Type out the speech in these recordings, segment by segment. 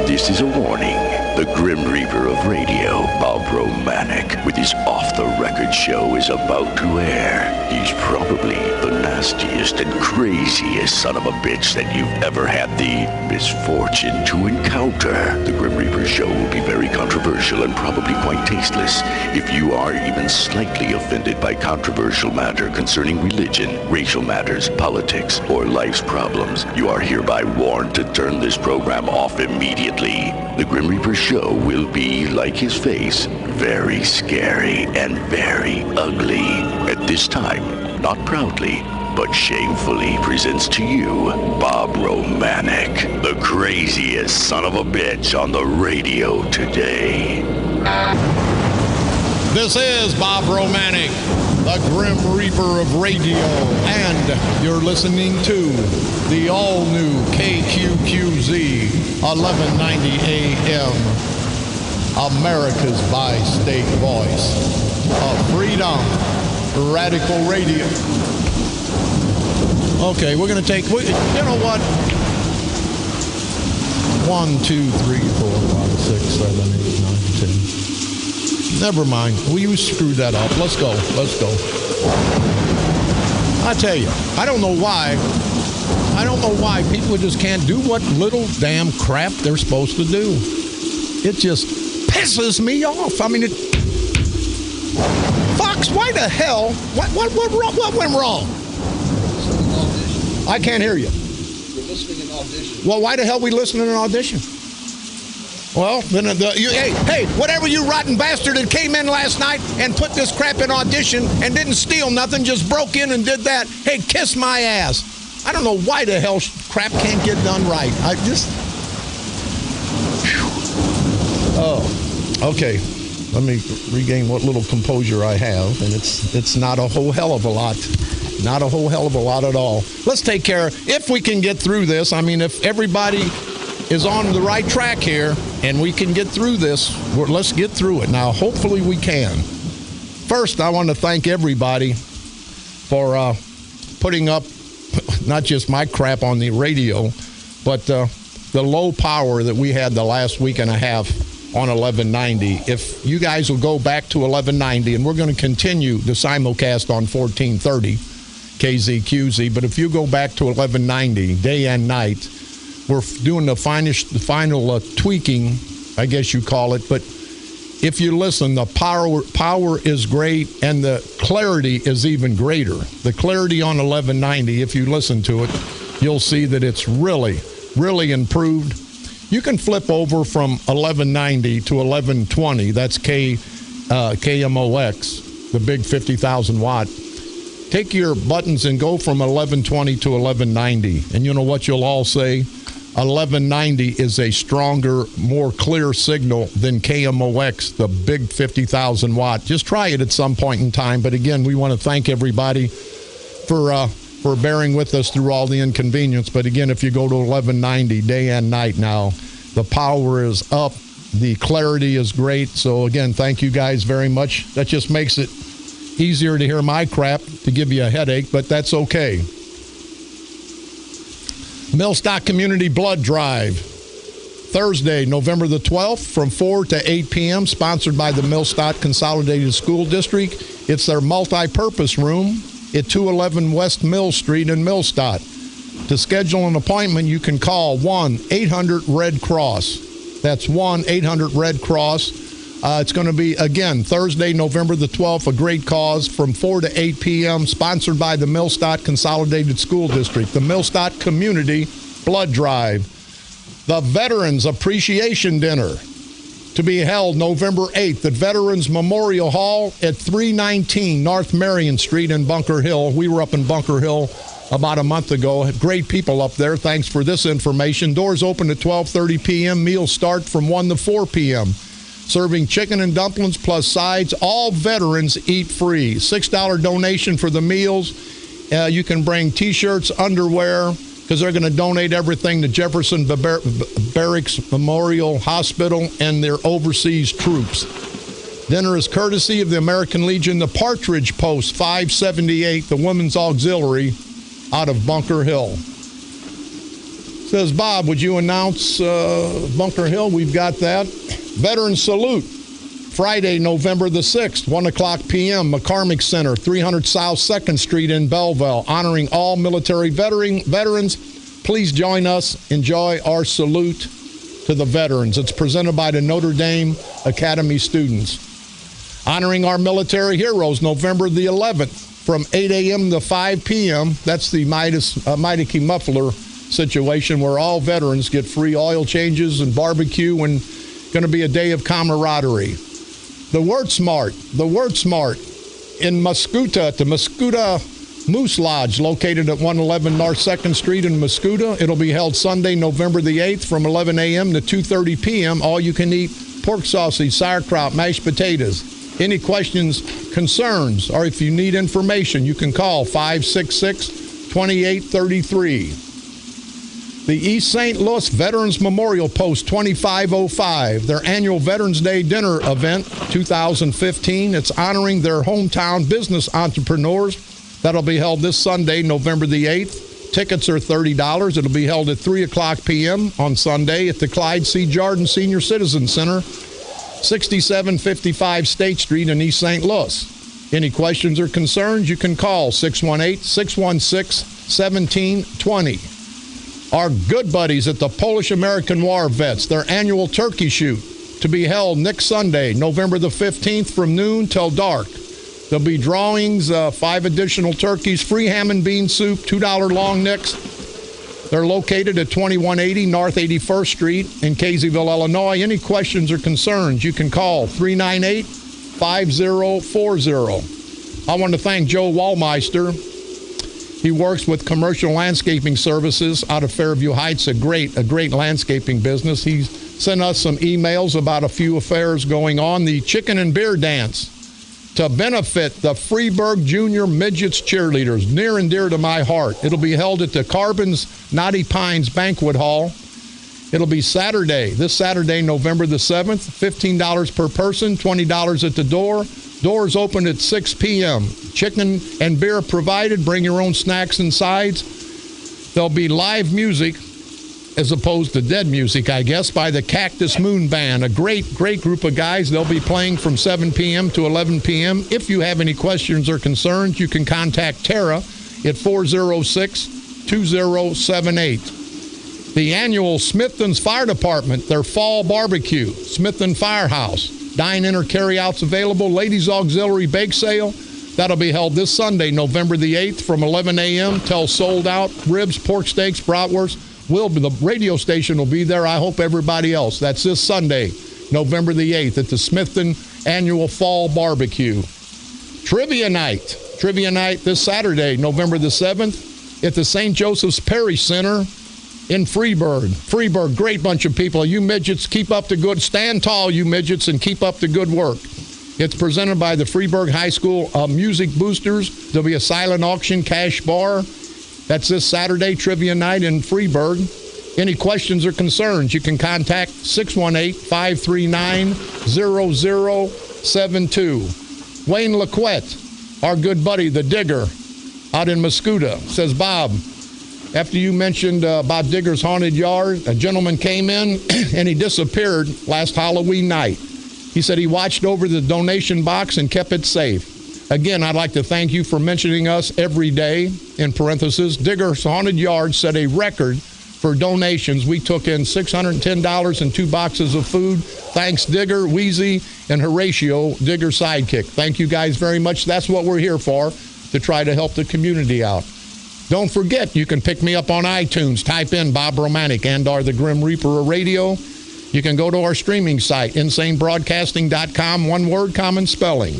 This is a warning. The Grim Reaper of radio, Bob Romanik, with his off-the-record show is about to air. He's probably the nastiest and craziest son of a bitch that you've ever had the misfortune to encounter. The Grim Reaper show will be very controversial and probably quite tasteless. If you are even slightly offended by controversial matter concerning religion, racial matters, politics, or life's problems, you are hereby warned to turn this program off immediately. The Grim Reaper show will be, like his face, very scary and very ugly. At this time, not proudly, but shamefully presents to you Bob Romanik, the craziest son of a bitch on the radio today. This is Bob Romanik, the Grim Reaper of radio, and you're listening to the all-new KQQZ 1190 AM, America's bi-state voice of freedom, radical radio. Okay, we're going to take, you know what? 1, 2, 3, 4, 5, 6, 7, 8, 9, 10. Never mind. We screwed that up. Let's go. I tell you, I don't know why people just can't do what little damn crap they're supposed to do. It just pisses me off. I mean, Fox, why the hell? What went wrong? I can't hear you. You're listening in audition. Well, why the hell we listening in audition? Well, then, hey, whatever you rotten bastard that came in last night and put this crap in audition and didn't steal nothing, just broke in and did that, hey, kiss my ass. I don't know why the hell crap can't get done right. I just... Oh, okay. Let me regain what little composure I have, and it's not a whole hell of a lot. Not a whole hell of a lot at all. Let's take care, if we can get through this. I mean, if everybody is on the right track here and we can get through this, let's get through it. Now, hopefully we can. First, I want to thank everybody for putting up not just my crap on the radio, but the low power that we had the last week and a half on 1190. If you guys will go back to 1190, and we're going to continue the simulcast on 1430 KZQZ, but if you go back to 1190 day and night, we're doing the final tweaking, I guess you call it. But if you listen, the power is great, and the clarity is even greater. The clarity on 1190, if you listen to it, you'll see that it's really, really improved. You can flip over from 1190 to 1120. That's KMOX, the big 50,000 watt. Take your buttons and go from 1120 to 1190. And you know what you'll all say? 1190 is a stronger, more clear signal than KMOX, the big 50,000 watt. Just try it at some point in time. But again, we want to thank everybody for bearing with us through all the inconvenience. But again, if you go to 1190 day and night now, the power is up. The clarity is great. So again, thank you guys very much. That just makes it easier to hear my crap, to give you a headache, but that's okay. Millstock Community Blood Drive, Thursday, November the 12th from 4 to 8 p.m., sponsored by the Millstock Consolidated School District. It's their multi-purpose room at 211 West Mill Street in Millstock. To schedule an appointment, you can call 1-800-RED-CROSS. That's 1-800-RED-CROSS. It's going to be, again, Thursday, November the 12th, a great cause from 4 to 8 p.m., sponsored by the Millstock Consolidated School District, the Millstock Community Blood Drive. The Veterans Appreciation Dinner, to be held November 8th at Veterans Memorial Hall at 319 North Marion Street in Bunker Hill. We were up in Bunker Hill about a month ago. Had great people up there. Thanks for this information. Doors open at 12:30 p.m. Meals start from 1 to 4 p.m. Serving chicken and dumplings plus sides. All veterans eat free. $6 donation for the meals. You can bring T-shirts, underwear, because they're going to donate everything to Jefferson Barracks Memorial Hospital and their overseas troops. Dinner is courtesy of the American Legion, the Partridge Post 578, the Women's Auxiliary out of Bunker Hill. Says, Bob, would you announce Bunker Hill? We've got that. Veteran Salute, Friday, November the 6th, 1 o'clock p.m., McCormick Center, 300 South 2nd Street in Belleville, honoring all military veterans. Please join us. Enjoy our salute to the veterans. It's presented by the Notre Dame Academy students. Honoring our military heroes, November the 11th, from 8 a.m. to 5 p.m. That's the Meineke Muffler situation where all veterans get free oil changes and barbecue, and going to be a day of camaraderie. The Word Smart in Muscuda, at the Muscuda Moose Lodge, located at 111 North 2nd Street in Muscuda. It'll be held Sunday, November the 8th from 11 a.m. to 2:30 p.m. All you can eat pork sausage, sauerkraut, mashed potatoes. Any questions, concerns, or if you need information, you can call 566-2833. The East St. Louis Veterans Memorial Post 2505, their annual Veterans Day dinner event 2015. It's honoring their hometown business entrepreneurs. That'll be held this Sunday, November the 8th. Tickets are $30. It'll be held at 3 o'clock p.m. on Sunday at the Clyde C. Jordan Senior Citizen Center, 6755 State Street in East St. Louis. Any questions or concerns, you can call 618-616-1720. Our good buddies at the Polish-American War Vets, their annual turkey shoot, to be held next Sunday, November the 15th from noon till dark. There'll be drawings, 5 additional turkeys, free ham and bean soup, $2 long necks. They're located at 2180 North 81st Street in Caseyville, Illinois. Any questions or concerns, you can call 398-5040. I want to thank Joe Wallmeister. He works with Commercial Landscaping Services out of Fairview Heights, a great landscaping business. He's sent us some emails about a few affairs going on. The Chicken and Beer Dance to benefit the Freeburg Junior Midgets cheerleaders, near and dear to my heart. It'll be held at the Carbons Knotty Pines Banquet Hall. It'll be this Saturday, November the 7th, $15 per person, $20 at the door. Doors open at 6 p.m. Chicken and beer provided. Bring your own snacks and sides. There'll be live music, as opposed to dead music, I guess, by the Cactus Moon Band, a great group of guys. They'll be playing from 7 p.m. to 11 p.m. If you have any questions or concerns, you can contact Tara at 406-2078. The annual Smithton's Fire Department, their fall barbecue, Smithton Firehouse. Dine-in or carry-outs available. Ladies Auxiliary Bake Sale. That'll be held this Sunday, November the 8th from 11 a.m. till sold out. Ribs, pork steaks, bratwurst. The radio station will be there. I hope everybody else. That's this Sunday, November the 8th at the Smithton Annual Fall Barbecue. Trivia night this Saturday, November the 7th at the St. Joseph's Parish Center in Freeburg. Great bunch of people. You midgets, stand tall, you midgets, and keep up the good work. It's presented by the Freeburg High School Music Boosters. There'll be a silent auction cash bar. That's this Saturday, trivia night in Freeburg. Any questions or concerns, you can contact 618-539-0072. Wayne Laquette, our good buddy, the Digger, out in Muscuda, says, Bob, after you mentioned about Digger's Haunted Yard, a gentleman came in and he disappeared last Halloween night. He said he watched over the donation box and kept it safe. Again, I'd like to thank you for mentioning us every day. In parentheses, Digger's Haunted Yard set a record for donations. We took in $610 and 2 boxes of food. Thanks, Digger, Wheezy, and Horatio, Digger's sidekick. Thank you guys very much. That's what we're here for, to try to help the community out. Don't forget, you can pick me up on iTunes. Type in Bob Romanik and or the Grim Reaper of Radio. You can go to our streaming site, insanebroadcasting.com, one word, common spelling.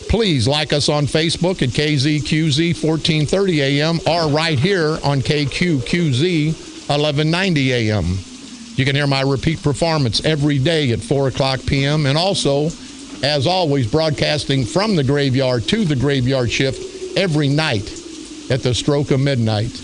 Please like us on Facebook at KZQZ 1430 AM or right here on KQQZ 1190 AM. You can hear my repeat performance every day at 4 o'clock p.m. and also, as always, broadcasting from the graveyard to the graveyard shift every night at the stroke of midnight.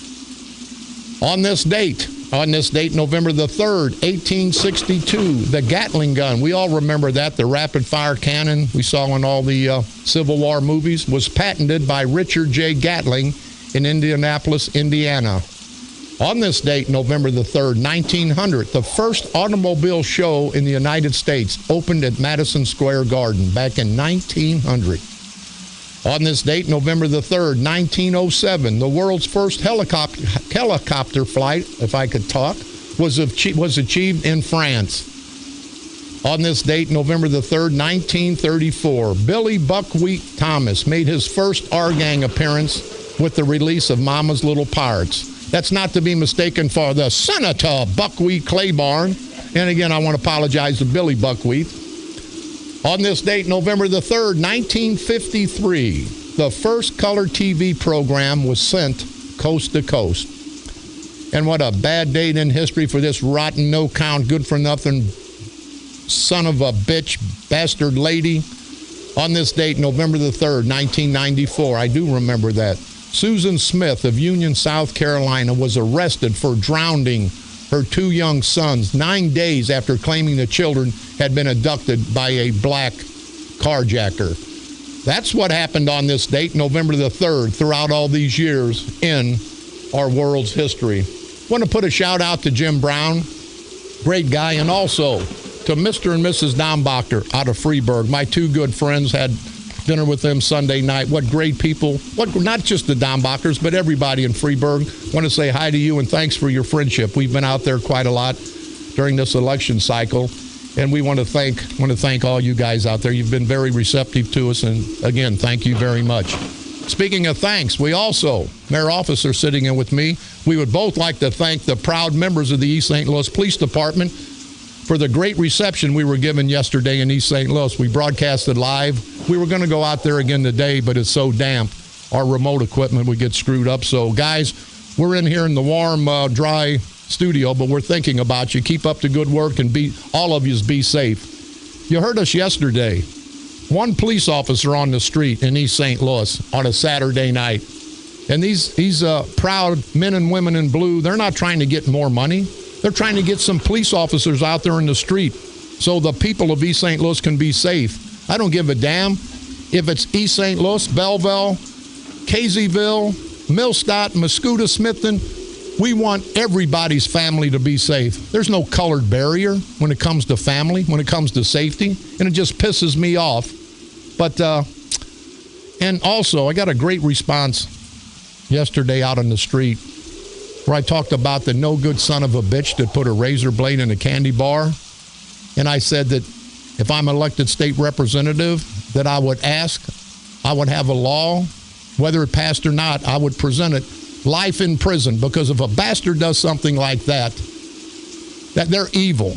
On this date, November the 3rd, 1862, the Gatling gun, we all remember that, the rapid-fire cannon we saw in all the Civil War movies, was patented by Richard J. Gatling in Indianapolis, Indiana. On this date, November the 3rd, 1900, the first automobile show in the United States opened at Madison Square Garden back in 1900. On this date, November the 3rd, 1907, the world's first helicopter flight, if I could talk, was achieved in France. On this date, November the 3rd, 1934, Billy Buckwheat Thomas made his first R-Gang appearance with the release of Mama's Little Pirates. That's not to be mistaken for the Senator Buckwheat Claiborne. And again, I want to apologize to Billy Buckwheat. On this date, November the 3rd, 1953, the first color TV program was sent coast to coast. And what a bad date in history for this rotten, no-count, good-for-nothing son of a bitch, bastard lady. On this date, November the 3rd, 1994, I do remember that, Susan Smith of Union, South Carolina, was arrested for drowning her two young sons 9 days after claiming the children had been abducted by a black carjacker. That's what happened on this date, November the 3rd, throughout all these years in our world's history. Want to put a shout out to Jim Brown, great guy, and also to Mr. and Mrs. Dombacher out of Freeburg. My two good friends, had dinner with them Sunday night. What great people. Not just the Dombachers, but everybody in Freeburg. Want to say hi to you and thanks for your friendship. We've been out there quite a lot during this election cycle, and we want to thank all you guys out there. You've been very receptive to us, and again, thank you very much. Speaking of thanks, we also, Mayor Officer sitting in with me, we would both like to thank the proud members of the East St. Louis Police Department for the great reception we were given yesterday in East St. Louis. We broadcasted live. We were going to go out there again today, but it's so damp, our remote equipment would get screwed up. So, guys, we're in here in the warm, dry studio, but we're thinking about you. Keep up the good work, and all of you be safe. You heard us yesterday. One police officer on the street in East St. Louis on a Saturday night. And these proud men and women in blue, they're not trying to get more money. They're trying to get some police officers out there in the street so the people of East St. Louis can be safe. I don't give a damn if it's East St. Louis, Belleville, Caseyville, Millstadt, Mascouda, Smithton. We want everybody's family to be safe. There's no colored barrier when it comes to family, when it comes to safety, and it just pisses me off. But, and also, I got a great response yesterday out on the street where I talked about the no good son of a bitch that put a razor blade in a candy bar. And I said that if I'm elected state representative, that I would have a law, whether it passed or not, I would present it, life in prison, because if a bastard does something like that they're evil.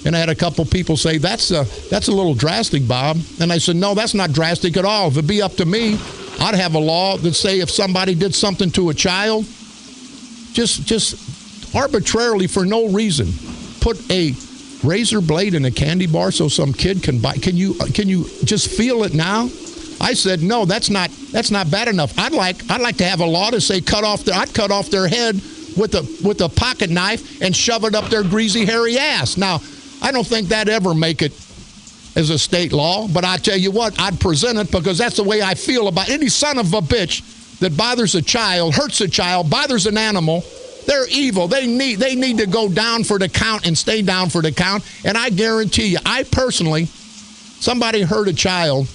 And I had a couple people say, that's a little drastic, Bob. And I said, no, that's not drastic at all. If it'd be up to me, I'd have a law that say if somebody did something to a child, just arbitrarily for no reason, put a razor blade in a candy bar so some kid can buy. Can you just feel it now? I said, no, that's not bad enough. I'd like to have a law to say I'd cut off their head with a pocket knife and shove it up their greasy hairy ass. Now, I don't think that'd ever make it as a state law, but I tell you what, I'd present it because that's the way I feel about any son of a bitch that bothers a child, hurts a child, bothers an animal. They're evil. They need to go down for the count and stay down for the count. And I guarantee you, I personally, somebody hurt a child,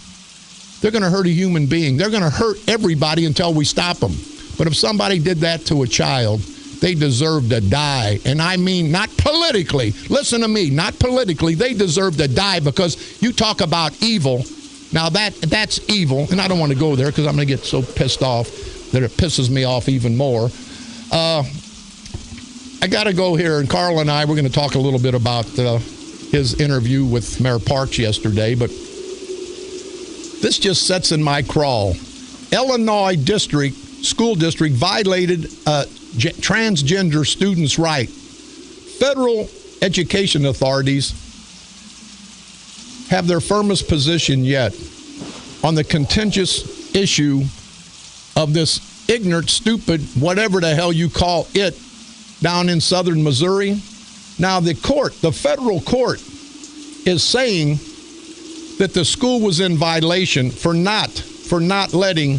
they're going to hurt a human being. They're going to hurt everybody until we stop them. But if somebody did that to a child, they deserve to die. And I mean not politically. Listen to me, not politically. They deserve to die because you talk about evil. Now that's evil. And I don't want to go there because I'm going to get so pissed off that it pisses me off even more. I got to go here. And Carl and I, we're going to talk a little bit about his interview with Mayor Parks yesterday. But this just sets in my crawl. Illinois school district violated transgender students' right. Federal education authorities have their firmest position yet on the contentious issue of this ignorant, stupid, whatever the hell you call it, down in southern Missouri. Now the federal court is saying that the school was in violation for not letting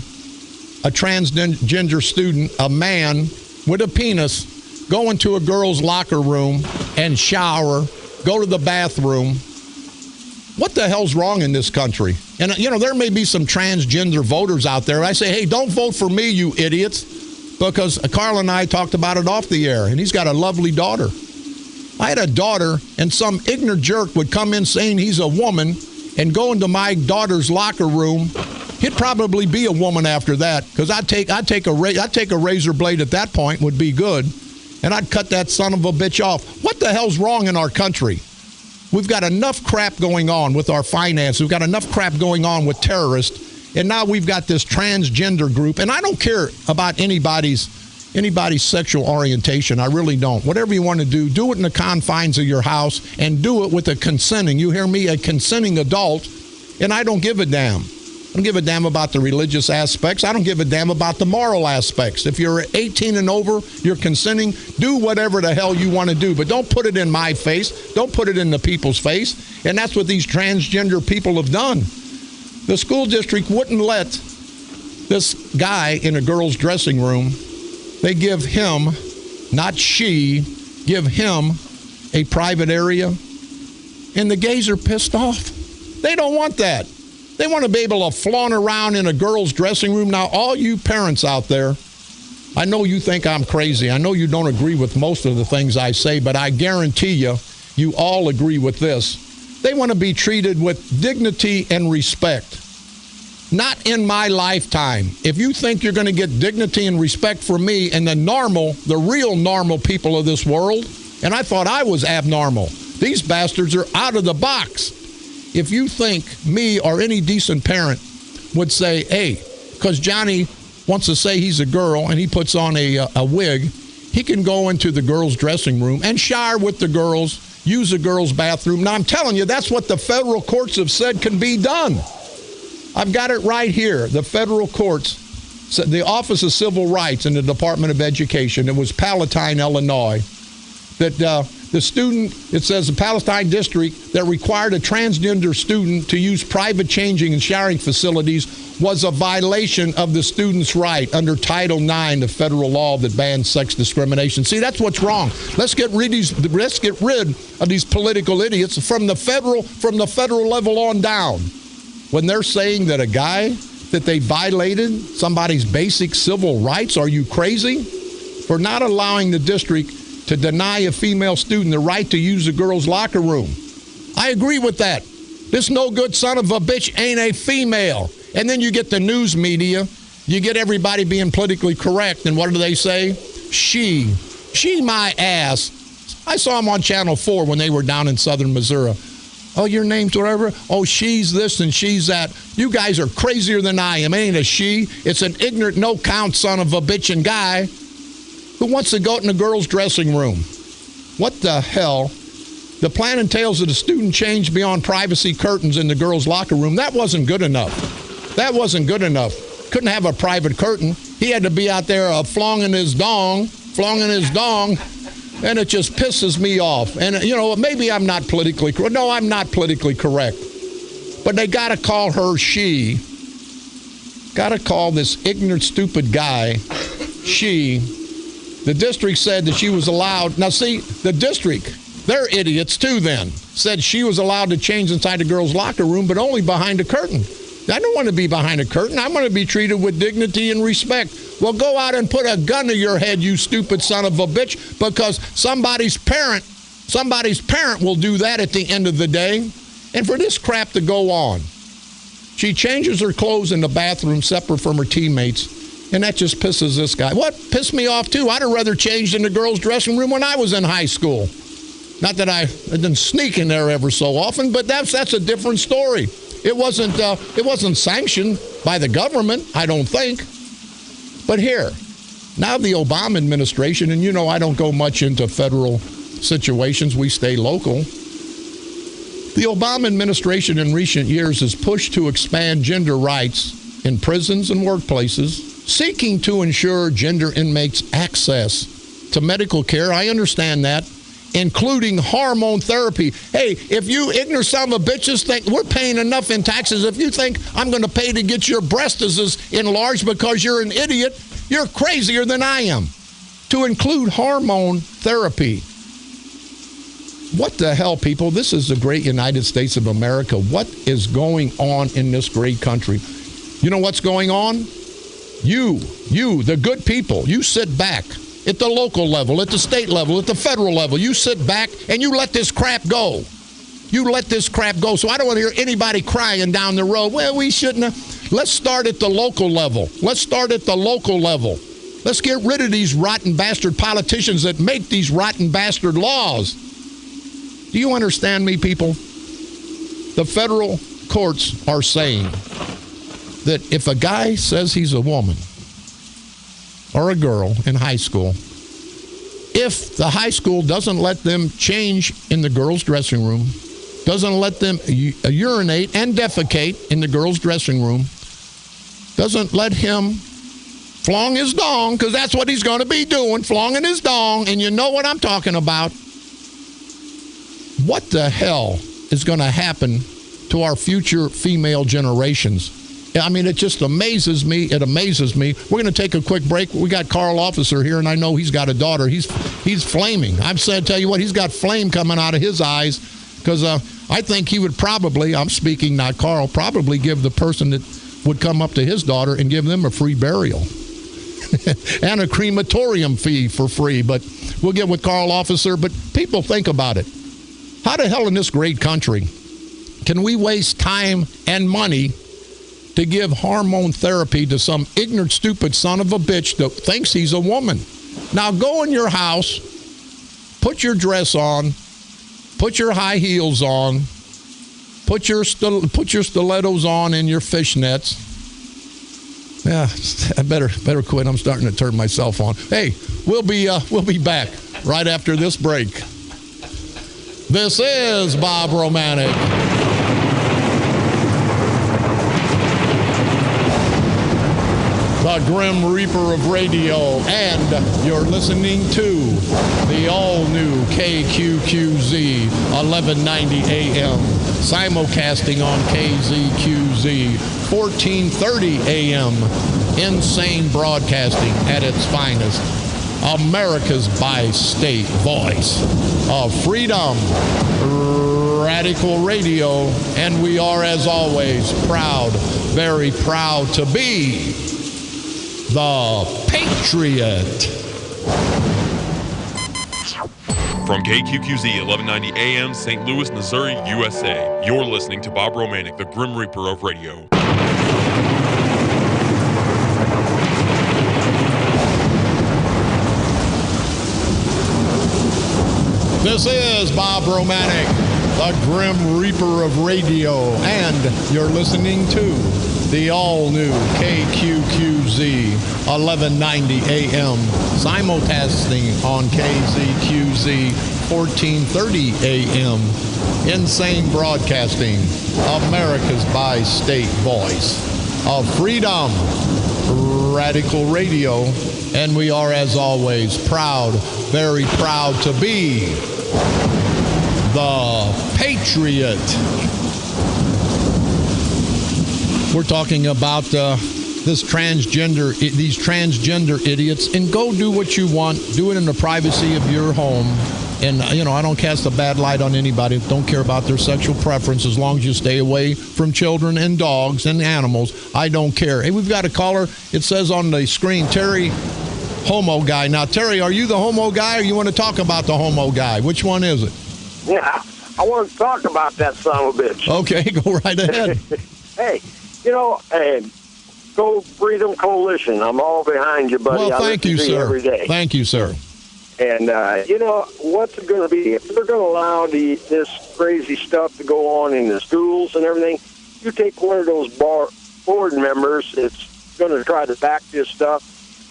a transgender student, a man with a penis, go into a girl's locker room and shower, go to the bathroom. What the hell's wrong in this country? And, you know, there may be some transgender voters out there. I say, hey, don't vote for me, you idiots, because Carl and I talked about it off the air, and he's got a lovely daughter. I had a daughter, and some ignorant jerk would come in saying he's a woman and go into my daughter's locker room. He'd probably be a woman after that, because I'd take a razor blade at that point, would be good, and I'd cut that son of a bitch off. What the hell's wrong in our country? We've got enough crap going on with our finances. We've got enough crap going on with terrorists. And now we've got this transgender group. And I don't care about anybody's sexual orientation. I really don't. Whatever you want to do it in the confines of your house and do it with a consenting, you hear me, a consenting adult. And I don't give a damn. I don't give a damn about the religious aspects. I don't give a damn about the moral aspects. If you're 18 and over, you're consenting, do whatever the hell you want to do. But don't put it in my face. Don't put it in the people's face. And that's what these transgender people have done. The school district wouldn't let this guy in a girl's dressing room. They give him, not she, give him a private area. And the gays are pissed off. They don't want that. They want to be able to flaunt around in a girl's dressing room. Now, all you parents out there, I know you think I'm crazy. I know you don't agree with most of the things I say, but I guarantee you all agree with this. They want to be treated with dignity and respect. Not in my lifetime. If you think you're going to get dignity and respect from me and the real normal people of this world, and I thought I was abnormal. These bastards are out of the box. If you think me or any decent parent would say, hey, because Johnny wants to say he's a girl and he puts on a wig, he can go into the girls' dressing room and shower with the girls, use a girls' bathroom. Now, I'm telling you, that's what the federal courts have said can be done. I've got it right here. The federal courts, the Office of Civil Rights in the Department of Education, it was Palatine, Illinois, that the student, it says the Palatine district that required a transgender student to use private changing and showering facilities was a violation of the student's right under Title IX, the federal law that bans sex discrimination. See, that's what's wrong. Let's get rid of these political idiots from the federal level on down. When they're saying that a guy, that they violated somebody's basic civil rights, are you crazy? For not allowing the district to deny a female student the right to use a girl's locker room. I agree with that. This no good son of a bitch ain't a female. And then you get the news media, you get everybody being politically correct, and what do they say? She my ass. I saw them on Channel 4 when they were down in southern Missouri. Oh, your name's whatever? Oh, she's this and she's that. You guys are crazier than I am. It ain't a she. It's an ignorant, no-count son of a bitchin' guy who wants to go in a girl's dressing room. What the hell? The plan entails that a student change beyond privacy curtains in the girl's locker room. That wasn't good enough. That wasn't good enough. Couldn't have a private curtain. He had to be out there flonging his dong, and it just pisses me off. And, you know, maybe I'm not politically correct. No, I'm not politically correct. But they got to call her she. Got to call this ignorant, stupid guy she. The district said that she was allowed. Now, see, the district, they're idiots too then. Said she was allowed to change inside the girl's locker room, but only behind a curtain. I don't want to be behind a curtain. I want to be treated with dignity and respect. Well, go out and put a gun to your head, you stupid son of a bitch, because somebody's parent will do that at the end of the day. And for this crap to go on, she changes her clothes in the bathroom separate from her teammates, and that just pisses this guy. What pissed me off, too, I'd have rather changed in the girls' dressing room when I was in high school. Not that I didn't sneak in there ever so often, but that's a different story. It wasn't sanctioned by the government, I don't think. But here, now the Obama administration, and you know I don't go much into federal situations, we stay local. The Obama administration in recent years has pushed to expand gender rights in prisons and workplaces, seeking to ensure gender inmates access to medical care. I understand that. Including hormone therapy. Hey, if you ignorant son of a bitches think we're paying enough in taxes, if you think I'm going to pay to get your breasts enlarged because you're an idiot, you're crazier than I am. to include hormone therapy. What the hell, people? This is the great United States of America. What is going on in this great country? You know what's going on? You, the good people, you sit back at the local level, at the state level, at the federal level. You sit back and you let this crap go. You let this crap go. So I don't want to hear anybody crying down the road. Well, we shouldn't have. Let's start at the local level. Let's get rid of these rotten bastard politicians that make these rotten bastard laws. Do you understand me, people? The federal courts are saying that if a guy says he's a woman or a girl in high school, if the high school doesn't let them change in the girls' dressing room, doesn't let them urinate and defecate in the girls' dressing room, doesn't let him flong his dong, because that's what he's going to be doing, flonging his dong, and you know what I'm talking about. What the hell is going to happen to our future female generations? I mean, it just amazes me. It amazes me. We're going to take a quick break. We got Carl Officer here, and I know he's got a daughter. He's flaming. I've said, tell you what, he's got flame coming out of his eyes, because I think he would probably, I'm speaking not Carl, probably give the person that would come up to his daughter and give them a free burial and a crematorium fee for free. But we'll get with Carl Officer. But people, think about it. How the hell in this great country can we waste time and money to give hormone therapy to some ignorant, stupid son of a bitch that thinks he's a woman? Now go in your house, put your dress on, put your high heels on, put your stilettos on and your fishnets. Yeah, I better quit. I'm starting to turn myself on. Hey, we'll be back right after this break. This is Bob Romanik. The Grim Reaper of radio, and you're listening to the all-new KQQZ 1190 AM, simulcasting on KZQZ 1430 AM, insane broadcasting at its finest. America's bi-state voice of freedom, radical radio, and we are, as always, proud, very proud to be the Patriot. From KQQZ 1190 AM, St. Louis, Missouri, USA, you're listening to Bob Romanik, the Grim Reaper of radio. This is Bob Romanik, the Grim Reaper of radio, and you're listening to the all-new KQQZ 1190 AM, simulcasting on KZQZ 1430 AM, insane broadcasting, America's bi-state voice of freedom, radical radio, and we are, as always, proud, very proud to be the Patriot. We're talking about these transgender idiots, and go do what you want. Do it in the privacy of your home. And, you know, I don't cast a bad light on anybody. Don't care about their sexual preference as long as you stay away from children and dogs and animals. I don't care. Hey, we've got a caller. It says on the screen, Terry, homo guy. Now, Terry, are you the homo guy, or you want to talk about the homo guy? Which one is it? Yeah, I want to talk about that son of a bitch. Okay, go right ahead. Hey, you know, Go Freedom Coalition. I'm all behind you, buddy. Well, thank you, sir. Every day. Thank you, sir. And, you know, what's it going to be? If they're going to allow this crazy stuff to go on in the schools and everything, you take one of those board members that's going to try to back this stuff,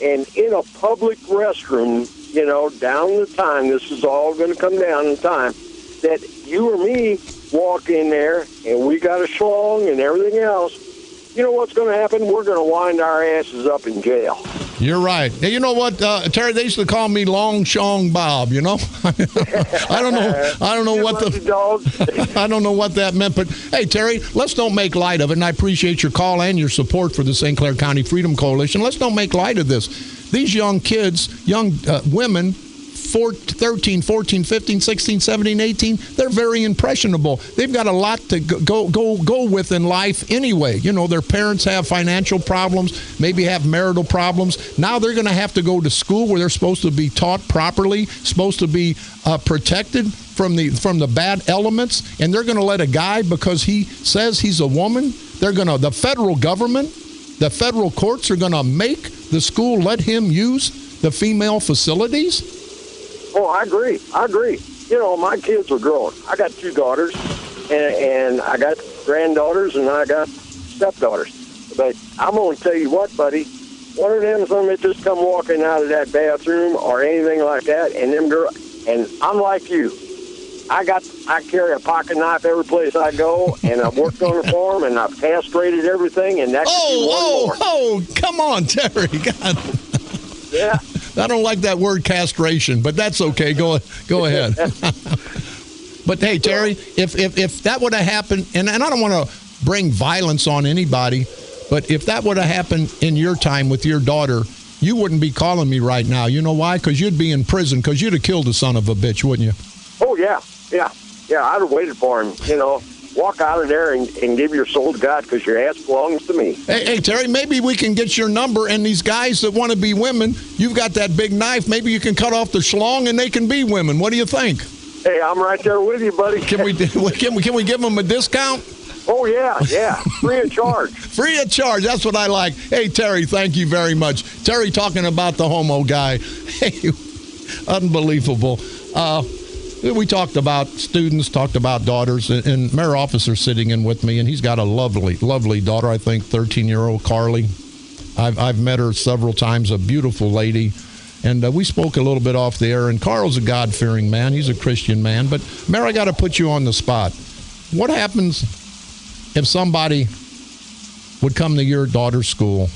and in a public restroom, you know, down the time, this is all going to come down in time, that you or me walk in there, and we got a schlong and everything else, you know what's going to happen? We're going to wind our asses up in jail. You're right. Hey, you know what, Terry? They used to call me Long Shong Bob. You know, I don't know what I don't know what that meant. But hey, Terry, let's don't make light of it. And I appreciate your call and your support for the St. Clair County Freedom Coalition. Let's don't make light of this. these young kids, young women, 13, 14, 15, 16, 17, 18, they're very impressionable. They've got a lot to go with in life anyway. You know, their parents have financial problems, maybe have marital problems. Now they're going to have to go to school where they're supposed to be taught properly, supposed to be protected from the bad elements, and they're going to let a guy, because he says he's a woman, the federal government, the federal courts are going to make the school let him use the female facilities? Oh, I agree. You know, my kids are grown. I got 2 daughters, and I got granddaughters, and I got stepdaughters. But I'm going to tell you what, buddy, one of them that just come walking out of that bathroom or anything like that, and them girls, and I'm like you. I carry a pocket knife every place I go, and I've worked on the farm, and I've castrated everything, and that could be one more. Oh, come on, Terry. God. Yeah. I don't like that word castration, but that's okay. Go ahead. But hey, Terry, if that would have happened, and I don't want to bring violence on anybody, but if that would have happened in your time with your daughter, you wouldn't be calling me right now. You know why? Because you'd be in prison, because you'd have killed the son of a bitch, wouldn't you? Oh, yeah. I'd have waited for him, you know. Walk out of there and give your soul to God, because your ass belongs to me. Hey, Terry, maybe we can get your number, and these guys that want to be women, you've got that big knife, maybe you can cut off the schlong and they can be women. What do you think? Hey, I'm right there with you, buddy. Can we give them a discount? Oh, yeah. Free of charge. Free of charge. That's what I like. Hey, Terry, thank you very much. Terry talking about the homo guy. Hey, unbelievable. We talked about students, talked about daughters, and Mayor Officer's sitting in with me, and he's got a lovely, lovely daughter, I think, 13-year-old Carly. I've met her several times, a beautiful lady, and we spoke a little bit off the air, and Carl's a God-fearing man. He's a Christian man. But, Mayor, I got to put you on the spot. What happens if somebody would come to your daughter's school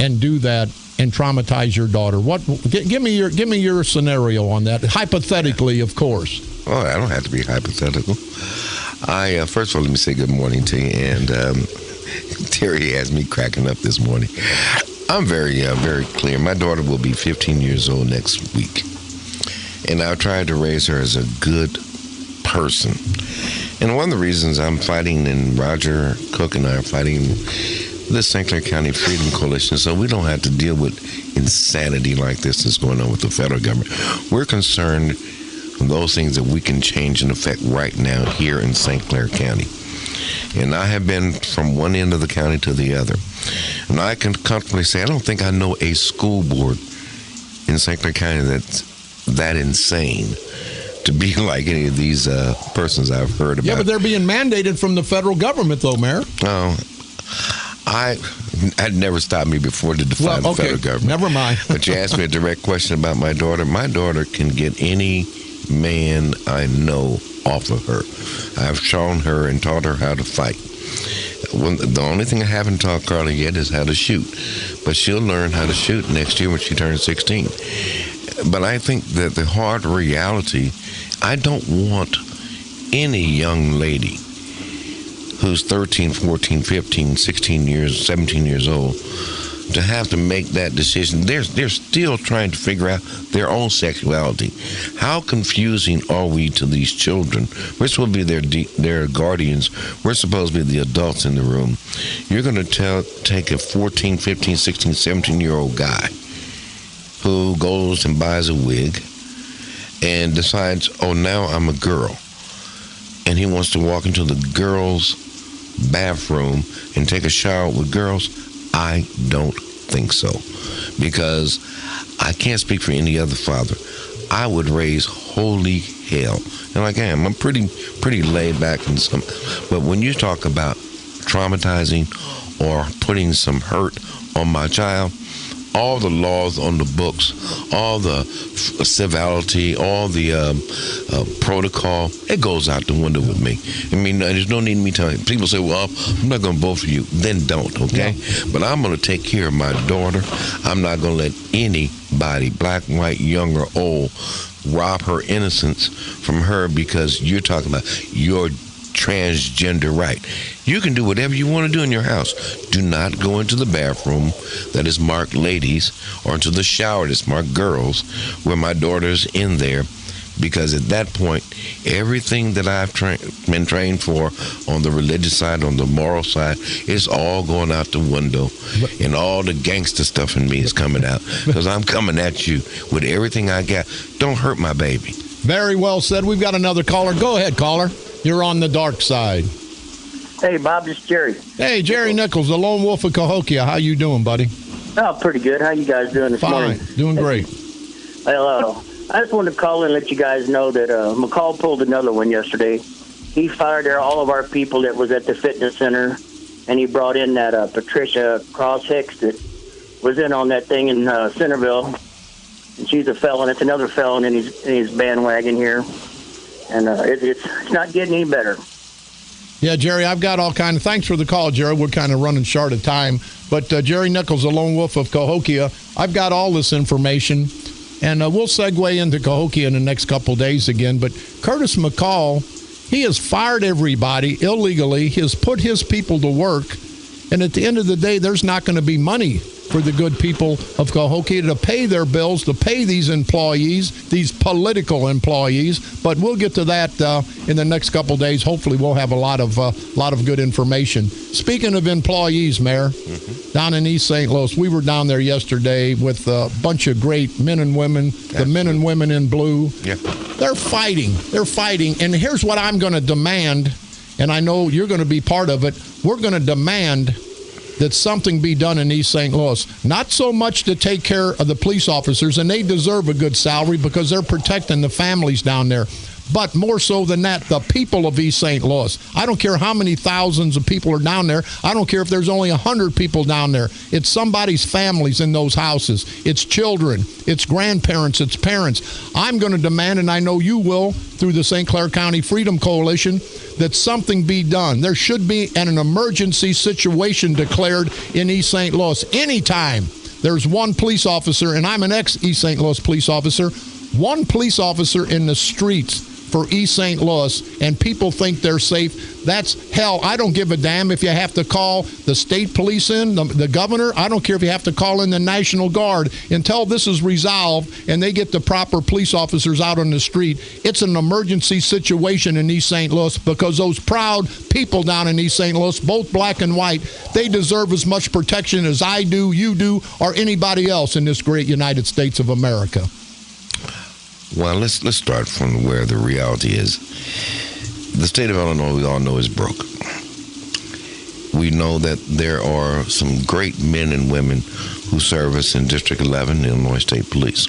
and do that and traumatize your daughter? Give me your scenario on that, hypothetically, of course. Oh, I don't have to be hypothetical. First of all, let me say good morning to you. And Terry has me cracking up this morning. I'm very clear. My daughter will be 15 years old next week, and I've tried to raise her as a good person. And one of the reasons I'm fighting, and Roger Cook and I are fighting the St. Clair County Freedom Coalition, so we don't have to deal with insanity like this that's going on with the federal government. We're concerned with those things that we can change and affect right now here in St. Clair County. And I have been from one end of the county to the other. And I can comfortably say I don't think I know a school board in St. Clair County that's that insane to be like any of these persons I've heard about. Yeah, but they're being mandated from the federal government, though, Mayor. Oh, I'd never stopped me before to defy the federal government. Never mind. But you asked me a direct question about my daughter. My daughter can get any man I know off of her. I've shown her and taught her how to fight. The only thing I haven't taught Carly yet is how to shoot. But she'll learn how to shoot next year when she turns 16. But I think that the hard reality, I don't want any young lady who's 13, 14, 15, 16 years, 17 years old, to have to make that decision. They're still trying to figure out their own sexuality. How confusing are we to these children? We're supposed to be their guardians. We're supposed to be the adults in the room. You're going to take a 14, 15, 16, 17-year-old guy who goes and buys a wig and decides, oh, now I'm a girl. And he wants to walk into the girls' bathroom and take a shower with girls. I don't think so, because I can't speak for any other father. I would raise holy hell, and like I am, I'm pretty laid back and some. But when you talk about traumatizing or putting some hurt on my child, all the laws on the books, all the civility, all the protocol, it goes out the window with me. I mean, there's no need in me telling. People say, well, I'm not going to vote for you. Then don't, okay? Yeah. But I'm going to take care of my daughter. I'm not going to let anybody, black, white, young, or old, rob her innocence from her because you're talking about your transgender right. You can do whatever you want to do in your house. Do not go into the bathroom that is marked ladies or into the shower that's marked girls where my daughter's in there, because at that point, everything that I've been trained for on the religious side, on the moral side, is all going out the window. And all the gangster stuff in me is coming out, because I'm coming at you with everything I got. Don't hurt my baby. Very well said. We've got another caller. Go ahead, caller. You're on the dark side. Hey, Bob, this is Jerry. Hey, Jerry Nichols, the lone wolf of Cahokia. How you doing, buddy? Oh, pretty good. How you guys doing this morning? Fine. Doing great. Well, I just wanted to call and let you guys know that McCall pulled another one yesterday. He fired all of our people that was at the fitness center, and he brought in that Patricia Cross-Hicks that was in on that thing in Centerville. And she's a felon. It's another felon in his bandwagon here. And it's not getting any better. Yeah, Jerry, I've got all kind of... Thanks for the call, Jerry. We're kind of running short of time. But Jerry Nichols, the lone wolf of Cahokia, I've got all this information. And we'll segue into Cahokia in the next couple of days again. But Curtis McCall, he has fired everybody illegally. He has put his people to work. And at the end of the day, there's not going to be money for the good people of Cahokia to pay their bills, to pay these employees, these political employees. But we'll get to that in the next couple of days. Hopefully, we'll have a lot of good information. Speaking of employees, Mayor, down in East St. Louis, we were down there yesterday with a bunch of great men and women, the men and women in blue. Yeah. They're fighting. They're fighting. And here's what I'm going to demand, and I know you're going to be part of it. We're going to demand that something be done in East St. Louis. Not so much to take care of the police officers, and they deserve a good salary because they're protecting the families down there. But more so than that, the people of East St. Louis. I don't care how many thousands of people are down there. I don't care if there's only 100 people down there. It's somebody's families in those houses. It's children. It's grandparents. It's parents. I'm going to demand, and I know you will, through the St. Clair County Freedom Coalition, that something be done. There should be an emergency situation declared in East St. Louis. Anytime there's one police officer, and I'm an ex-East St. Louis police officer, one police officer in the streets for East St. Louis, and people think they're safe, that's hell. I don't give a damn if you have to call the state police in, the governor. I don't care if you have to call in the National Guard. Until this is resolved and they get the proper police officers out on the street, it's an emergency situation in East St. Louis, because those proud people down in East St. Louis, both black and white, they deserve as much protection as I do, you do, or anybody else in this great United States of America. Well, let's start from where the reality is. The state of Illinois, we all know, is broke. We know that there are some great men and women who service in District 11, the Illinois State Police.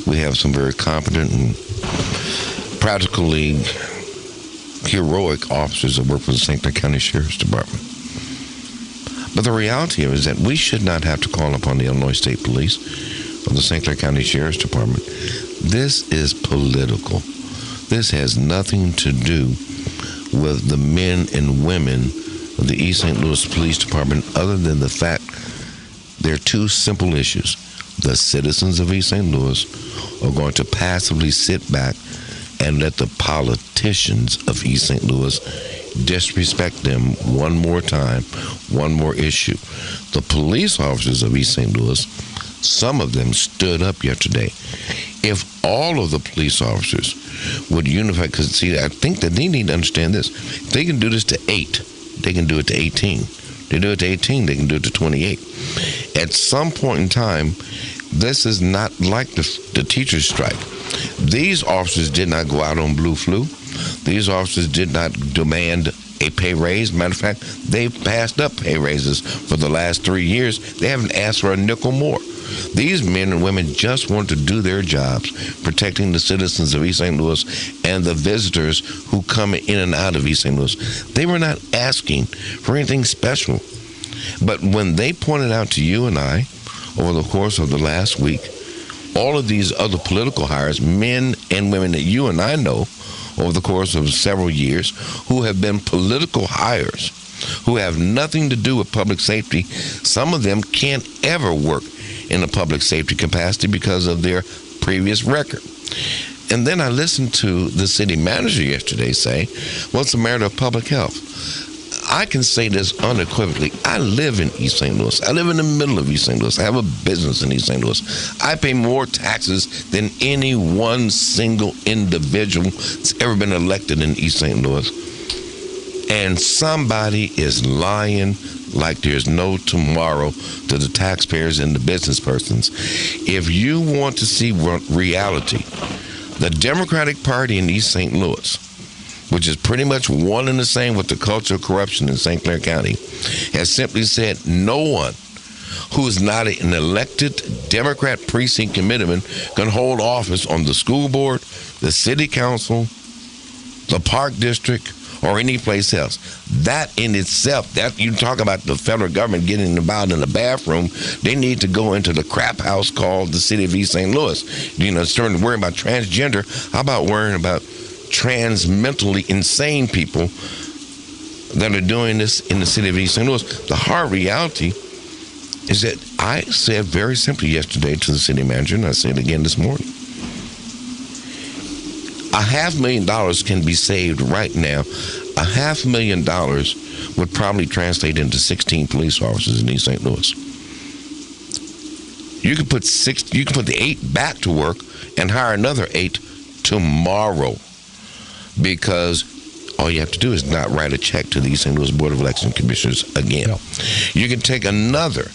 We have some very competent and practically heroic officers that work for the St. Clair County Sheriff's Department. But the reality is that we should not have to call upon the Illinois State Police or the St. Clair County Sheriff's Department. This is political. This has nothing to do with the men and women of the East St. Louis Police Department, other than the fact there are two simple issues. The citizens of East St. Louis are going to passively sit back and let the politicians of East St. Louis disrespect them one more time, one more issue. The police officers of East St. Louis, some of them stood up yesterday. If all of the police officers would unify, because see, I think that they need to understand this. If they can do this to 8, they can do it to 18. They do it to 18, they can do it to 28. At some point in time, this is not like the teacher's strike. These officers did not go out on blue flu. These officers did not demand a pay raise. Matter of fact, they've passed up pay raises for the last 3 years. They haven't asked for a nickel more. These men and women just want to do their jobs, protecting the citizens of East St. Louis and the visitors who come in and out of East St. Louis. They were not asking for anything special. But when they pointed out to you and I, over the course of the last week, all of these other political hires, men and women that you and I know over the course of several years, who have been political hires, who have nothing to do with public safety, some of them can't ever work in a public safety capacity because of their previous record. And then I listened to the city manager yesterday say, well, it's a matter of public health. I can say this unequivocally. I live in East St. Louis. I live in the middle of East St. Louis. I have a business in East St. Louis. I pay more taxes than any one single individual that's ever been elected in East St. Louis. And somebody is lying like there's no tomorrow to the taxpayers and the business persons. If you want to see reality, the Democratic Party in East St. Louis, which is pretty much one and the same with the culture of corruption in St. Clair County, has simply said no one who is not an elected Democrat precinct committeeman can hold office on the school board, the city council, the park district, or any place else. That in itself, that you talk about the federal government getting involved in the bathroom, they need to go into the crap house called the city of East St. Louis. You know, starting to worry about transgender. How about worrying about trans mentally insane people that are doing this in the city of East St. Louis? The hard reality is that I said very simply yesterday to the city manager, and I say it again this morning, $500,000 can be saved right now. $500,000 would probably translate into 16 police officers in East St. Louis. You could put the 8 back to work and hire another 8 tomorrow, because all you have to do is not write a check to the East St. Louis Board of Election Commissioners again. Yep. You can take another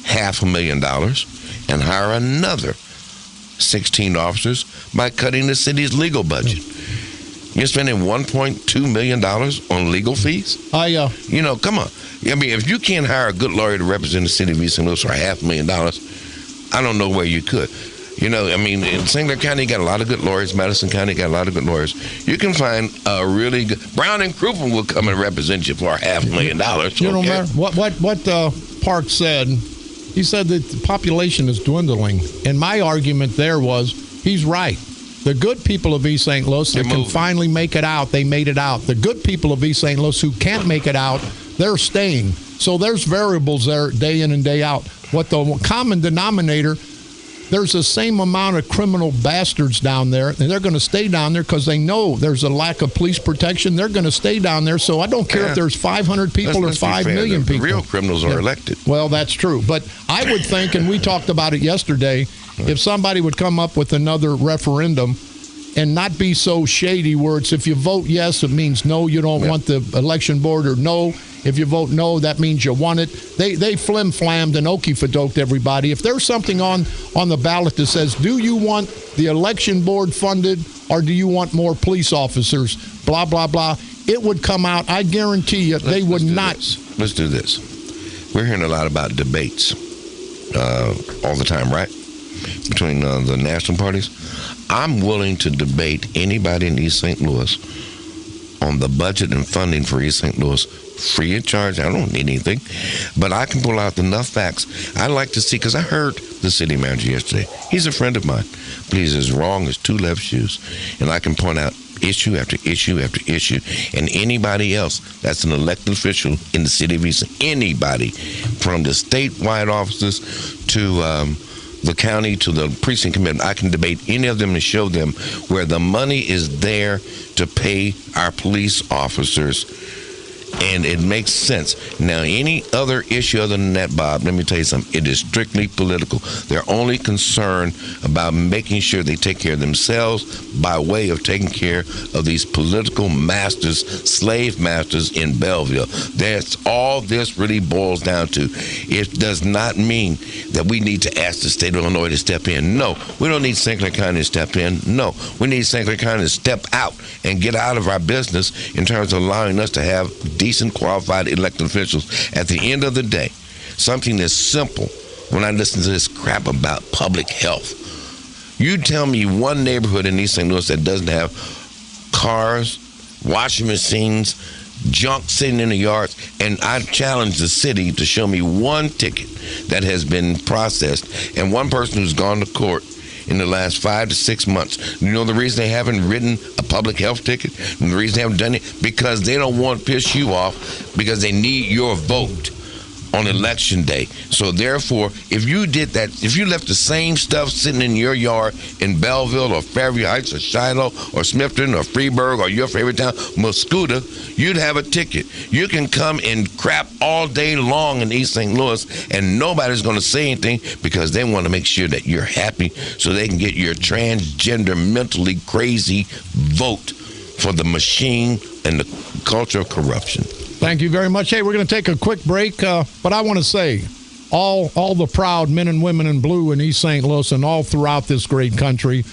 $500,000 and hire another 16 officers by cutting the city's legal budget. You're spending $1.2 million on legal fees? You know, come on. I mean, if you can't hire a good lawyer to represent the city of East St. Louis for $500,000, I don't know where you could. You know, I mean, in St. Clair County, you got a lot of good lawyers. Madison County got a lot of good lawyers. You can find a really good... Brown and Crouppen will come and represent you for $500,000. You know, man, what Park said, he said that the population is dwindling. And my argument there was, he's right. The good people of East St. Louis that can finally make it out, they made it out. The good people of East St. Louis who can't make it out, they're staying. So there's variables there day in and day out. What the common denominator, there's the same amount of criminal bastards down there, and they're going to stay down there because they know there's a lack of police protection. They're going to stay down there, so I don't care if there's 500 people or 5 million people. The real criminals are elected. Well, that's true. But I would think, and we talked about it yesterday, if somebody would come up with another referendum and not be so shady where it's if you vote yes, it means no, you don't want the election board, or no, if you vote no, that means you want it. They flim-flammed and okey-fadoked everybody. If there's something on the ballot that says, do you want the election board funded or do you want more police officers, blah, blah, blah, it would come out. I guarantee you they would not. Let's do this. We're hearing a lot about debates all the time, right? Between the national parties. I'm willing to debate anybody in East St. Louis on the budget and funding for East St. Louis free of charge. I don't need anything, but I can pull out enough facts. I like to see, because I heard the city manager yesterday. He's a friend of mine, but he's as wrong as 2 left shoes, and I can point out issue after issue after issue, and anybody else that's an elected official in the city of East, anybody from the statewide offices to the county to the precinct committee, I can debate any of them and show them where the money is there to pay our police officers, and it makes sense. Now, any other issue other than that, Bob, let me tell you something. It is strictly political. They're only concerned about making sure they take care of themselves by way of taking care of these political masters, slave masters in Belleville. That's all this really boils down to. It does not mean that we need to ask the state of Illinois to step in. No, we don't need St. Clair County to step in. No, we need St. Clair County to step out and get out of our business in terms of allowing us to have decent, qualified elected officials. At the end of the day, something that's simple, when I listen to this crap about public health, you tell me one neighborhood in East St. Louis that doesn't have cars, washing machines, junk sitting in the yards, and I challenge the city to show me one ticket that has been processed and one person who's gone to court in the last 5 to 6 months. You know the reason they haven't written a public health ticket? And the reason they haven't done it? Because they don't want to piss you off, because they need your vote. on election day. So therefore, if you did that, if you left the same stuff sitting in your yard in Belleville or Fairview Heights or Shiloh or Smithton or Freeburg or your favorite town, Muscuda, you'd have a ticket. You can come and crap all day long in East St. Louis and nobody's going to say anything because they want to make sure that you're happy so they can get your transgender, mentally crazy vote for the machine and the culture of corruption. Thank you very much. Hey, we're going to take a quick break, but I want to say all the proud men and women in blue in East St. Louis and all throughout this great country,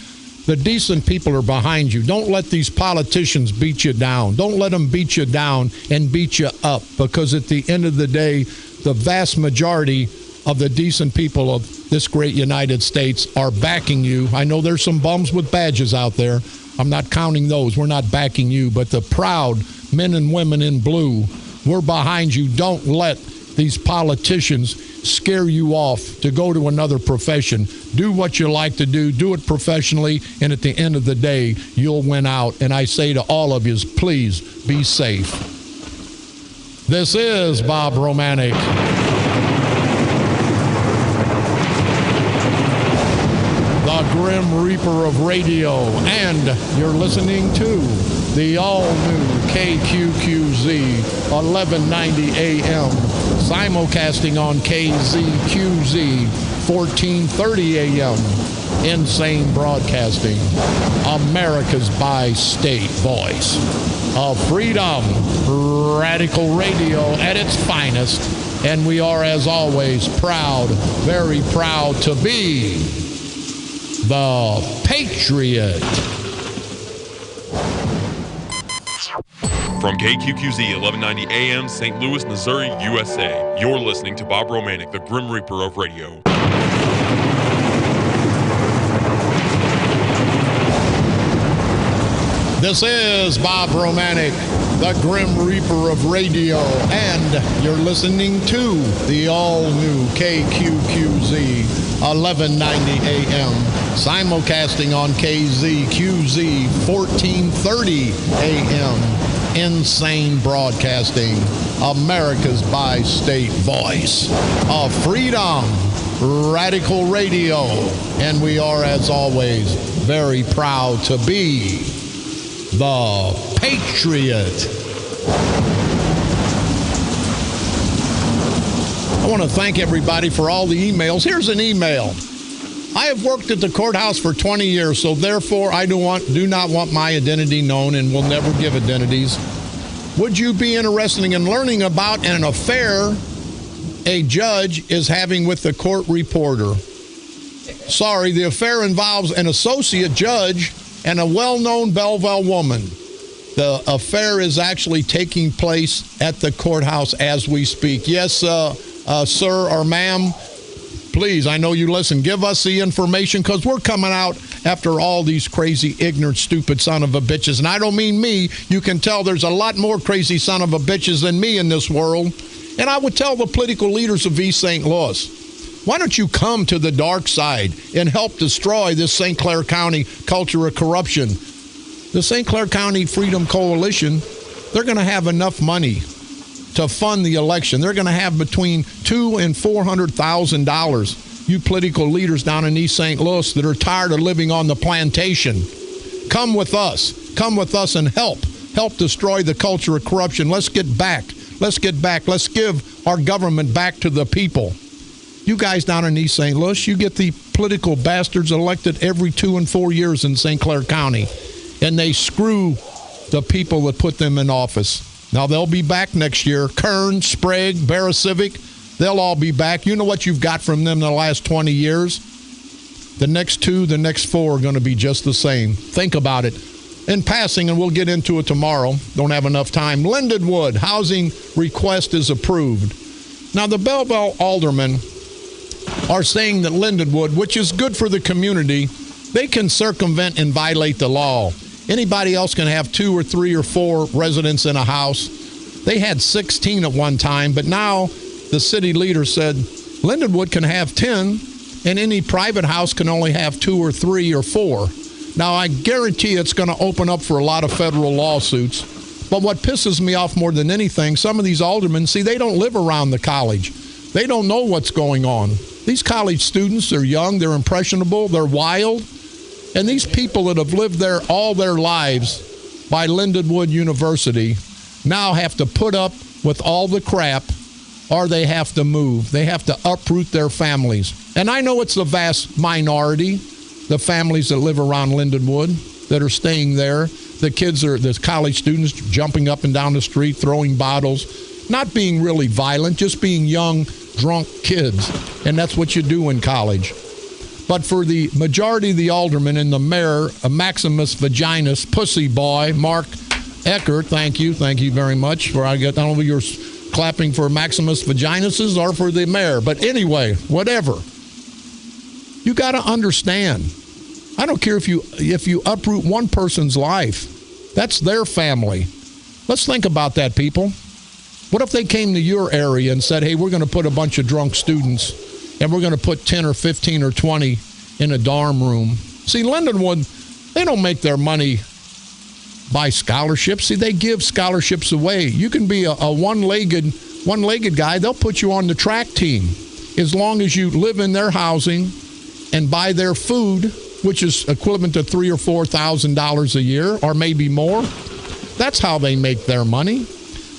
the decent people are behind you. Don't let these politicians beat you down. Don't let them beat you down and beat you up, because at the end of the day, the vast majority of the decent people of this great United States are backing you. I know there's some bums with badges out there. I'm not counting those. We're not backing you, but the proud men and women in blue, we're behind you. Don't let these politicians scare you off to go to another profession. Do what you like to do it professionally, and at the end of the day, you'll win out. And I say to all of you, please be safe. This is Bob Romanik. The Grim Reaper of Radio, and you're listening to the all-new KQQZ 1190 AM, simulcasting on KZQZ 1430 AM, Insane Broadcasting, America's bi-state voice of freedom, radical radio at its finest, and we are, as always, proud, very proud to be the Patriot. From KQQZ 1190 AM, St. Louis, Missouri, USA, you're listening to Bob Romanik, the Grim Reaper of Radio. This is Bob Romanik, the Grim Reaper of Radio, and you're listening to the all-new KQQZ 1190 AM, simulcasting on KZQZ 1430 AM, Insane Broadcasting, America's bi-state voice of freedom, radical radio, and we are, as always, very proud to be the Patriot. I want to thank everybody for all the emails. Here's an email. I have worked at the courthouse for 20 years, so therefore I do not want my identity known and will never give identities. Would you be interested in learning about an affair a judge is having with the court reporter? Sorry, the affair involves an associate judge and a well-known Belleville woman. The affair is actually taking place at the courthouse as we speak. Yes, sir or ma'am, please, I know you listen. Give us the information, because we're coming out after all these crazy, ignorant, stupid son of a bitches. And I don't mean me. You can tell there's a lot more crazy son of a bitches than me in this world. And I would tell the political leaders of East St. Louis, why don't you come to the dark side and help destroy this St. Clair County culture of corruption? The St. Clair County Freedom Coalition, they're going to have enough money to fund the election. They're going to have between $200,000 and $400,000. You political leaders down in East St. Louis that are tired of living on the plantation, come with us. Come with us and help destroy the culture of corruption. Let's get back. Let's give our government back to the people. You guys down in East St. Louis, you get the political bastards elected every 2 and 4 years in St. Clair County, and they screw the people that put them in office. Now, they'll be back next year. Kern, Sprague, Barra-Civic, they'll all be back. You know what you've got from them in the last 20 years? The next 2, the next 4 are going to be just the same. Think about it. In passing, and we'll get into it tomorrow, don't have enough time, Lindenwood housing request is approved. Now, the Belleville aldermen are saying that Lindenwood, which is good for the community, they can circumvent and violate the law. Anybody else can have 2 or 3 or 4 residents in a house. They had 16 at one time, but now the city leader said Lindenwood can have 10, and any private house can only have 2 or 3 or 4. Now, I guarantee it's going to open up for a lot of federal lawsuits. But what pisses me off more than anything, some of these aldermen, see, they don't live around the college. They don't know what's going on. These college students, they're young, they're impressionable, they're wild. And these people that have lived there all their lives by Lindenwood University now have to put up with all the crap, or they have to move. They have to uproot their families. And I know it's the vast minority, the families that live around Lindenwood that are staying there. The kids are, the college students jumping up and down the street, throwing bottles, not being really violent, just being young, drunk kids. And that's what you do in college. But for the majority of the aldermen and the mayor, Maximus Vaginus Pussy Boy, Mark Eckert, thank you very much. I don't know if you're clapping for Maximus Vaginus or for the mayor. But anyway, whatever. You got to understand. I don't care if you uproot one person's life. That's their family. Let's think about that, people. What if they came to your area and said, hey, we're going to put a bunch of drunk students and we're going to put 10 or 15 or 20 in a dorm room? See, Lindenwood, they don't make their money by scholarships. See, they give scholarships away. You can be a one-legged guy. They'll put you on the track team as long as you live in their housing and buy their food, which is equivalent to $3,000 or $4,000 a year, or maybe more. That's how they make their money.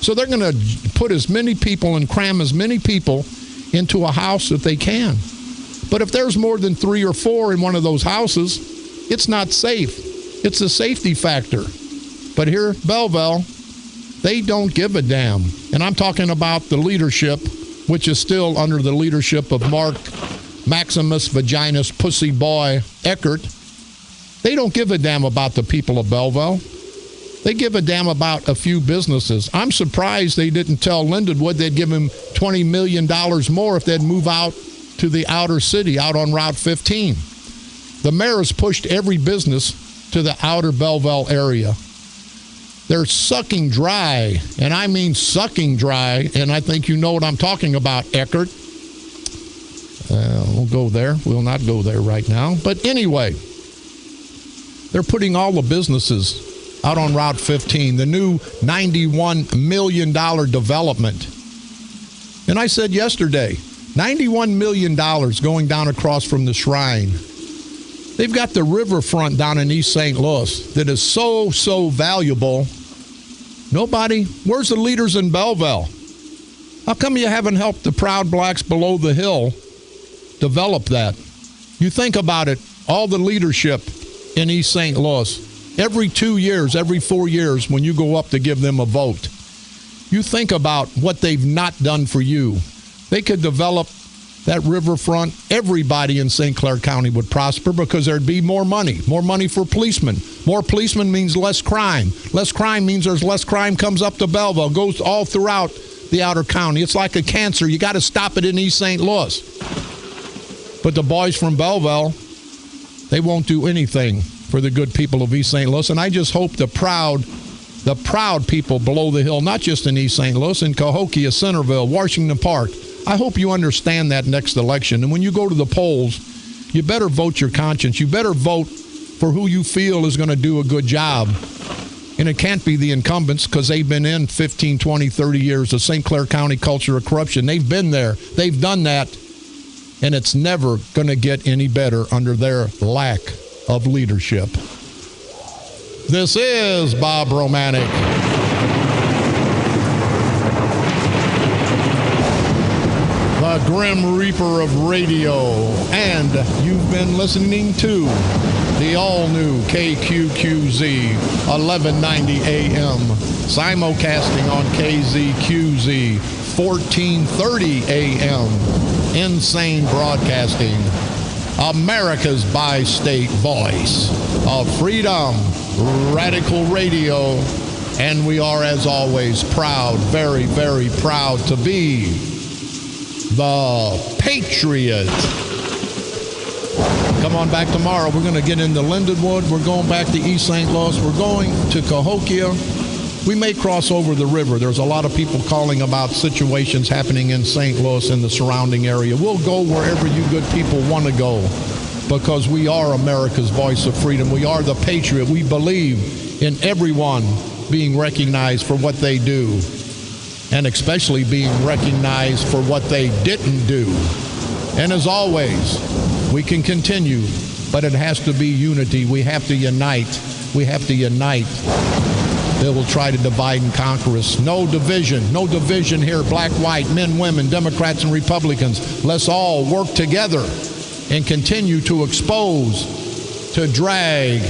So they're going to put as many people and cram as many people into a house that they can. But if there's more than 3 or 4 in one of those houses, it's not safe. It's a safety factor. But here, Belleville, they don't give a damn. And I'm talking about the leadership, which is still under the leadership of Mark Maximus Vaginus Pussy Boy Eckert. They don't give a damn about the people of Belleville. They give a damn about a few businesses. I'm surprised they didn't tell Lindenwood they'd give him $20 million more if they'd move out to the outer city, out on Route 15. The mayor has pushed every business to the outer Belleville area. They're sucking dry, and I mean sucking dry, and I think you know what I'm talking about, Eckert. We'll go there. We'll not go there right now. But anyway, they're putting all the businesses out on Route 15, the new $91 million development. And I said yesterday, $91 million going down across from the Shrine. They've got the riverfront down in East St. Louis that is so valuable. Where's the leaders in Belleville? How come you haven't helped the proud blacks below the hill develop that? You think about it, all the leadership in East St. Louis, every 2 years, every 4 years, when you go up to give them a vote, you think about what they've not done for you. They could develop that riverfront. Everybody in St. Clair County would prosper because there'd be more money for policemen. More policemen means less crime. Less crime means there's less crime comes up to Belleville, goes all throughout the outer county. It's like a cancer. You got to stop it in East St. Louis. But the boys from Belleville, they won't do anything for the good people of East St. Louis. And I just hope the proud people below the hill, not just in East St. Louis, in Cahokia, Centerville, Washington Park, I hope you understand that next election. And when you go to the polls, you better vote your conscience. You better vote for who you feel is going to do a good job. And it can't be the incumbents because they've been in 15, 20, 30 years, the St. Clair County culture of corruption. They've been there. They've done that. And it's never going to get any better under their lack of leadership. This is Bob Romanik. The Grim Reaper of radio. And you've been listening to the all-new KQQZ 1190 AM, simulcasting on KZQZ 1430 AM. Insane Broadcasting, America's bi-state voice of freedom, radical radio, and we are, as always, proud, very, very proud to be the Patriot. Come on back tomorrow. We're going to get into Lindenwood. We're going back to East St. Louis. We're going to Cahokia. We may cross over the river. There's a lot of people calling about situations happening in St. Louis and the surrounding area. We'll go wherever you good people want to go because we are America's voice of freedom. We are the Patriot. We believe in everyone being recognized for what they do. and especially being recognized for what they didn't do. And as always, we can continue, but it has to be unity. We have to unite. We have to unite. They will try to divide and conquer us. No division. No division here. Black, white, men, women, Democrats, and Republicans. Let's all work together and continue to expose, to drag,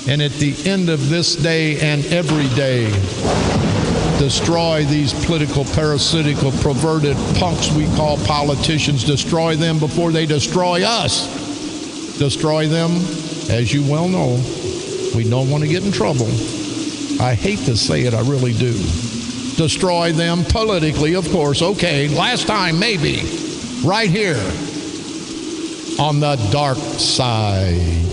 and at the end of this day and every day, destroy these political, parasitical, perverted punks we call politicians. Destroy them before they destroy us. Destroy them, as you well know. We don't want to get in trouble. I hate to say it, I really do. Destroy them politically, of course. Okay, last time, maybe. Right here on the dark side.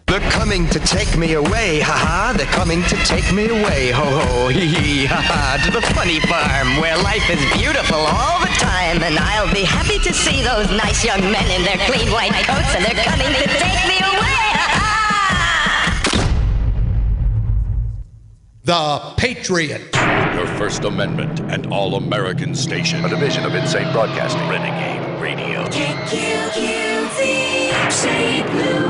They're coming to take me away, ha-ha. They're coming to take me away, ho-ho, hee-hee, ha-ha. To the funny farm where life is beautiful all the time. And I'll be happy to see those nice young men in their clean white coats. And they're coming to take me away, ha-ha. The Patriot. Your First Amendment and All-American Station. A division of Insane Broadcasting. Renegade Radio. KQQZ, St. Louis.